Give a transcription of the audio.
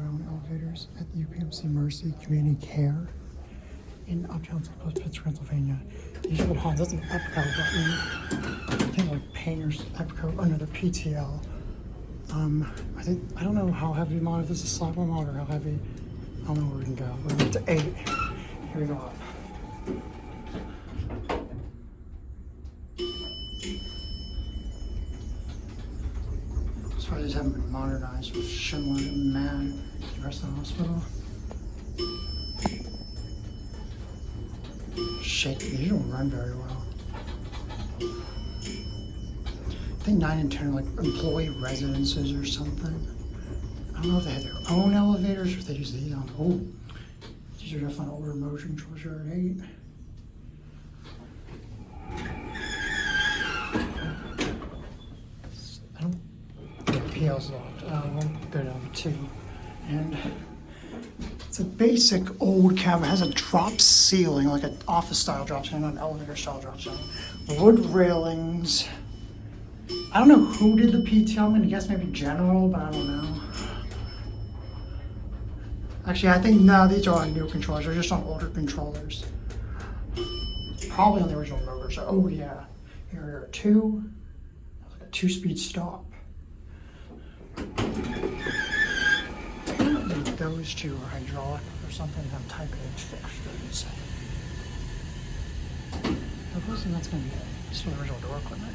own elevators at the UPMC Mercy Community Care in Uptown, Pittsburgh, Pennsylvania. These are the Haughton. That's an upcoat button. I think like painter's upcoat under the PTL. I don't know how heavy mod, if this is slap on mod or how heavy. I don't know where we can go. We're up to 8. Here we go up. As far as these haven't been modernized with Schindler and Man, the rest of the hospital. Shaky, these don't run very well. I think 9 and 10 are like employee residences or something. I don't know if they have their own elevators or if they use these on. Oh, these are definitely older motion controls here at 8. I don't think the PL's locked. We'll go down to 2. And it's a basic old cabin. It has a drop ceiling, like an office style drop ceiling, not an elevator style drop ceiling. Wood railings. I don't know who did the PTL. I'm gonna guess maybe General, but I don't know. Actually, I think no, these are on new controllers. They're just on older controllers. Probably on the original motor. So, oh yeah, here are 2. Like a 2-speed stop. Apparently those 2 are hydraulic or something. Have type H fixtures. I suppose that's gonna be it. Just the original door equipment.